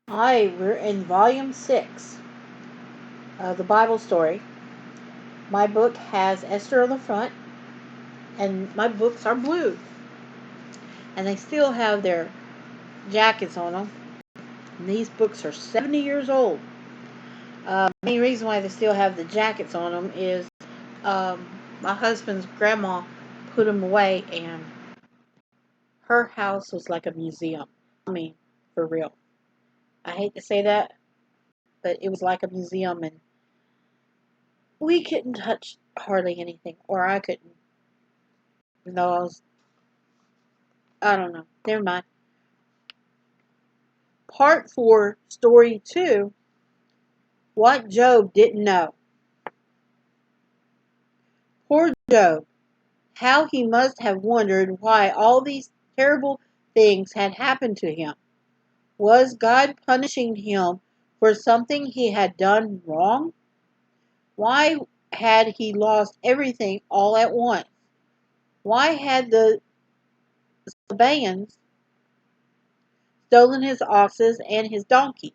Hi, we're in volume 6 of the Bible story. My book has Esther on the front, and my books are blue. And they still have their jackets on them. And these books are 70 years old. The main reason why they still have the jackets on them is um, my husband's grandma put them away, and her house was like a museum. I mean, for real. I hate to say that, but it was like a museum, and we couldn't touch hardly anything, or I couldn't. Even though I don't know. Never mind. Part 4, Story 2, What Job Didn't Know. Poor Job. How he must have wondered why all these terrible things had happened to him. Was God punishing him for something he had done wrong? Why had he lost everything all at once? Why had the Sabaeans stolen his oxen and his donkeys?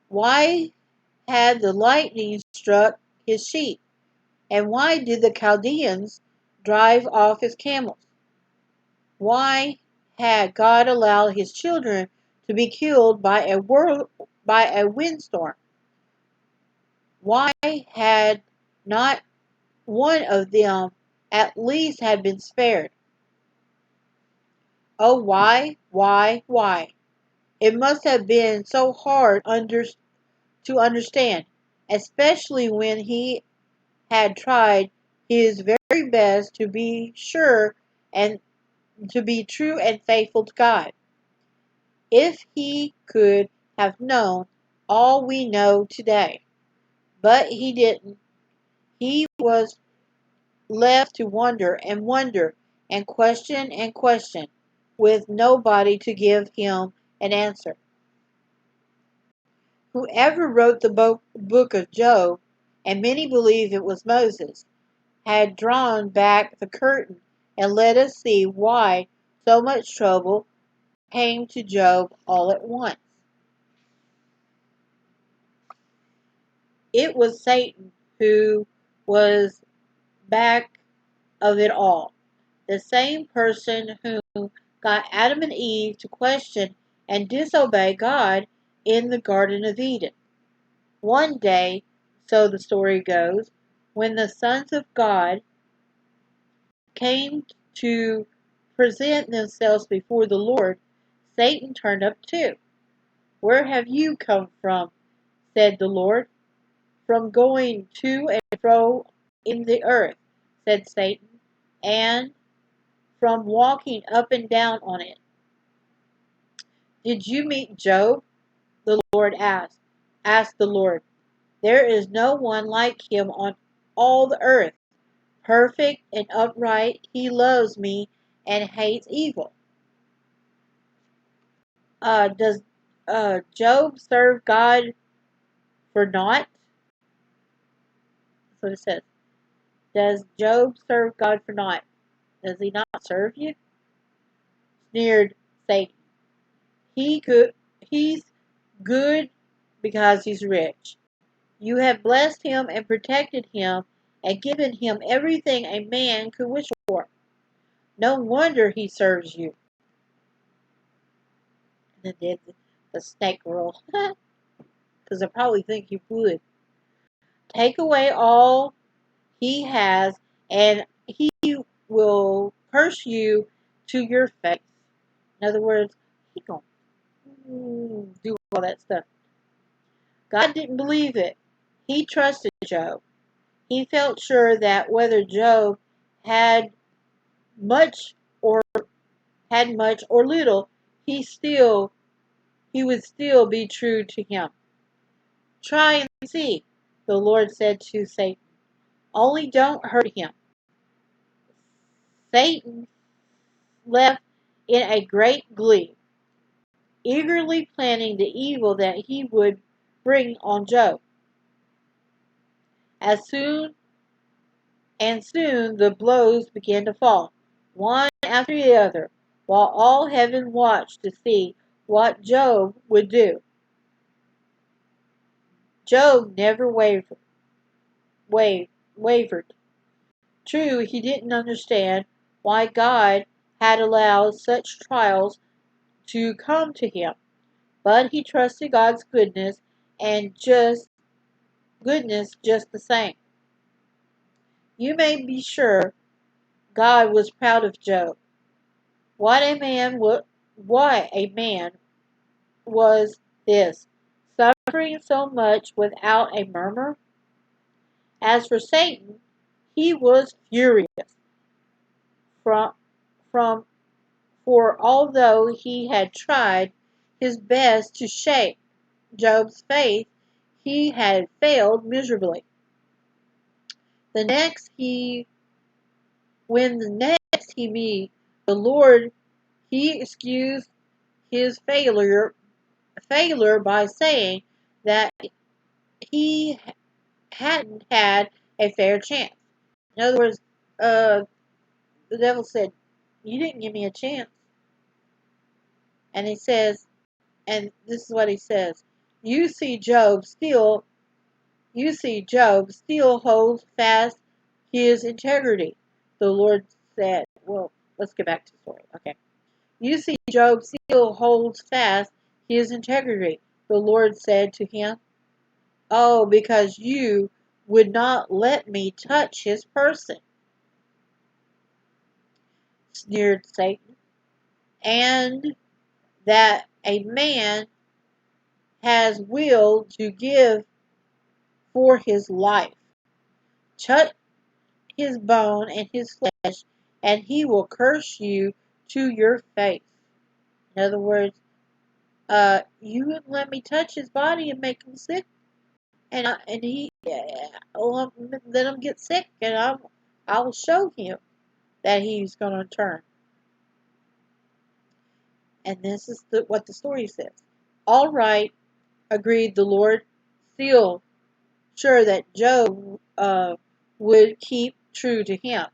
Why had the lightning struck his sheep? And why did the Chaldeans drive off his camels? Why had God allowed his children to be killed by a windstorm? Why had not one of them at least had been spared? Oh, why? It must have been so hard to understand, especially when he had tried his very best to be sure and to be true and faithful to God. If he could have known all we know today, but he didn't. He was left to wonder and question, with nobody to give him an answer. Whoever wrote the book of Job, and many believe it was Moses, had drawn back the curtain and let us see why so much trouble came to Job all at once. It was Satan who was back of it all, the same person who got Adam and Eve to question and disobey God in the Garden of Eden. One day, so the story goes, when the sons of God came to present themselves before the Lord, Satan turned up too. Where have you come from? Said the Lord. From going to and fro in the earth, said Satan, and from walking up and down on it. Did you meet Job? The Lord asked. Asked the Lord. There is no one like him on all the earth. Perfect and upright, he loves me and hates evil. Does Job serve God for naught? That's what it says. Does Job serve God for naught? Does he not serve you? Sneered Satan. He's good because he's rich. You have blessed him and protected him and given him everything a man could wish for. No wonder he serves you. And then the snake roll, because I probably think you would. Take away all he has, and he will curse you to your face. In other words, he gonna do all that stuff. God didn't believe it. He trusted Job. He felt sure that whether Job had much or much or little, he would still be true to him. Try and see, the Lord said to Satan. Only don't hurt him. Satan left in a great glee, eagerly planning the evil that he would bring on Job. As soon soon the blows began to fall, one after the other, while all heaven watched to see what Job would do. Job never wavered. True, he didn't understand why God had allowed such trials to come to him, but he trusted God's goodness just the same. You may be sure God was proud of Job. What a man was this, suffering so much without a murmur? As for Satan, he was furious from, from for although he had tried his best to shake Job's faith, he had failed miserably. The next he when the next he meet the Lord, he excused his failure by saying that he hadn't had a fair chance. In other words, the devil said, "You didn't give me a chance." And he says, and this is what he says: "You see, Job still holds fast his integrity." The Lord said, "Well, let's get back to the story." Okay. "You see, Job still holds fast his integrity." The Lord said to him, "Oh, because you would not let me touch his person," sneered Satan, "and that a man has will to give for his life. Touch his bone and his flesh, and he will curse you to your face." In other words, you wouldn't let me touch his body and make him sick, and he let him get sick, and I'll show him that he's going to turn. And this is what the story says. "All right," agreed the Lord, still sure that Job would keep true to him.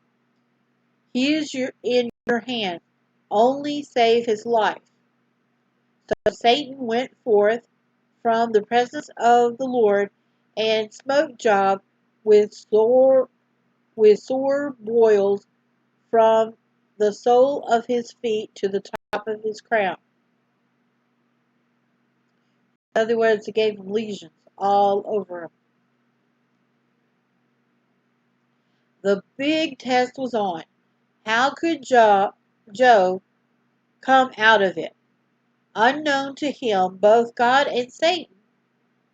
"He is in your hand. Only save his life." So Satan went forth from the presence of the Lord and smote Job with sore boils from the sole of his feet to the top of his crown. In other words, it gave him lesions all over him. The big test was on. How could Job come out of it? Unknown to him, both God and Satan,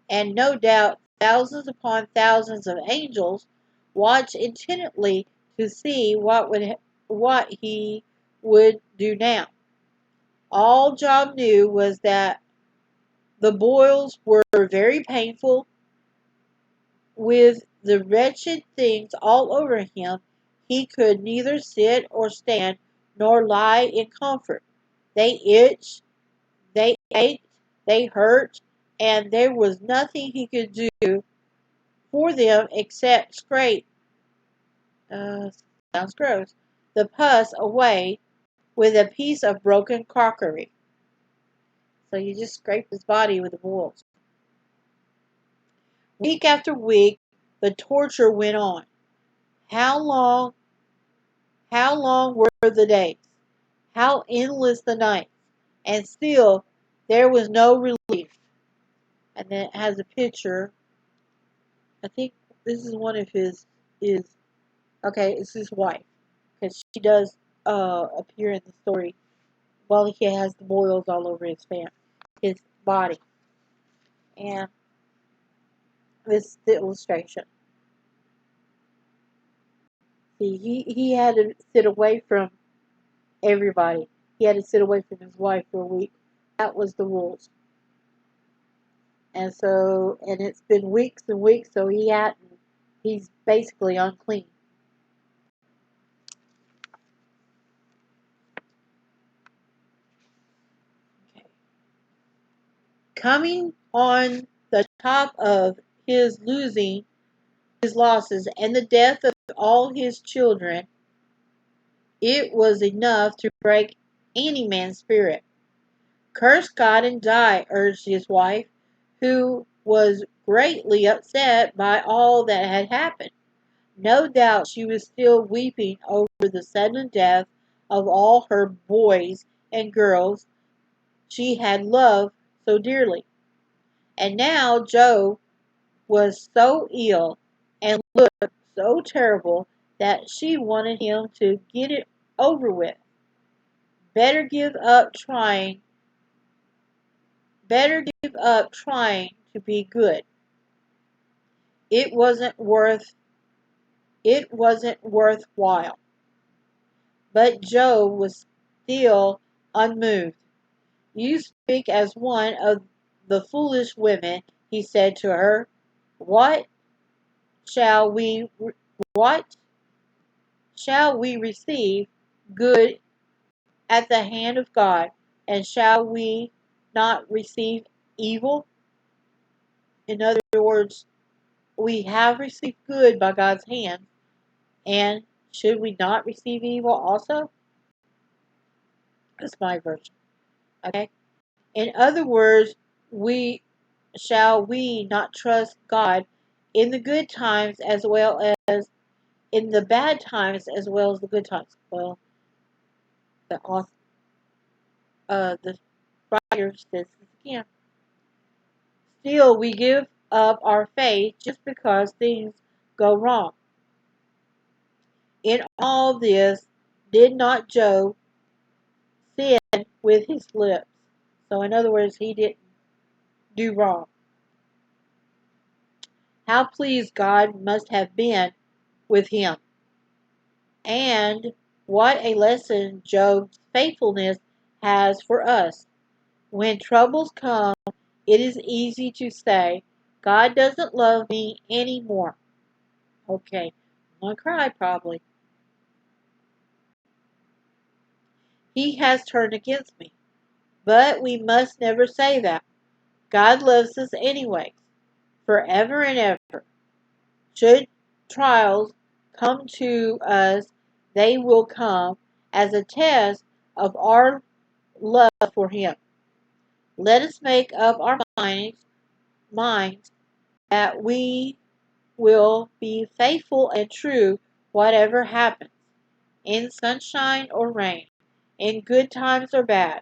and no doubt thousands upon thousands of angels, watched intently to see what he would do now. All Job knew was that the boils were very painful. With the wretched things all over him, he could neither sit or stand nor lie in comfort. They itched, they ached, they hurt, and there was nothing he could do for them except scrape, sounds gross, the pus away with a piece of broken crockery. So you just scrape his body with the boils. Week after week, the torture went on. How long were the days? How endless the nights? And still, there was no relief. And then it has a picture. I think this is one of it's his wife. Because she does appear in the story while he has the boils all over his body. And this is the illustration. See, he had to sit away from everybody. He had to sit away from his wife for a week. That was the rules. And it's been weeks and weeks, so he's basically unclean. Okay. Coming on the top of his losing his losses and the death of all his children, it was enough to break any man's spirit. Curse God and die, urged his wife, who was greatly upset by all that had happened. No doubt she was still weeping over the sudden death of all her boys and girls she had loved so dearly. And now Job was so ill and looked so terrible that she wanted him to get it over with. Better give up trying, better give up trying to be good. It wasn't worth it wasn't worthwhile. But Job was still unmoved. You speak as one of the foolish women, he said to her. What shall we what shall we receive good at the hand of God, and shall we not receive evil? In other words, we have received good by God's hand, and should we not receive evil also? That's my version. Okay. In other words, we not trust God in the good times as well as in the bad times as well as the good times. Well, the the writer says this again. Still, we give up our faith just because things go wrong. In all this, did not Job sin with his lips? So, in other words, he didn't do wrong. How pleased God must have been with him. And what a lesson Job's faithfulness has for us. When troubles come, it is easy to say, God doesn't love me anymore. Okay, I'm going to cry probably. He has turned against me. But we must never say that. God loves us anyway, forever and ever. Should trials come to us, they will come as a test of our love for Him. Let us make up our minds that we will be faithful and true whatever happens, in sunshine or rain, in good times or bad.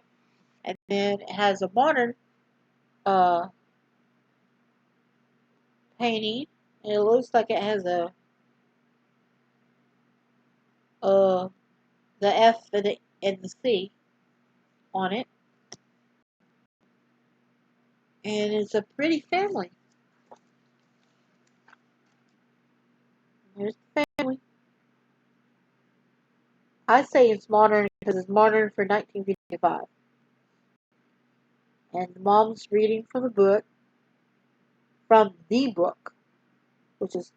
And then it has a modern uh, painting, and it looks like it has uh, the F and the C on it, and it's a pretty family. Here's the family. I say it's modern because it's modern for 1955. And the mom's reading from the book, which is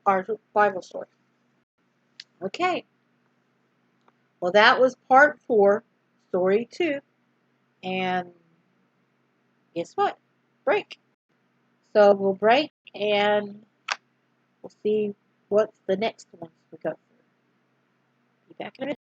our Bible story. Okay, well, that was part 4, story 2, and guess what? Break. So we'll break and we'll see what's the next ones we go through. Be back in a minute.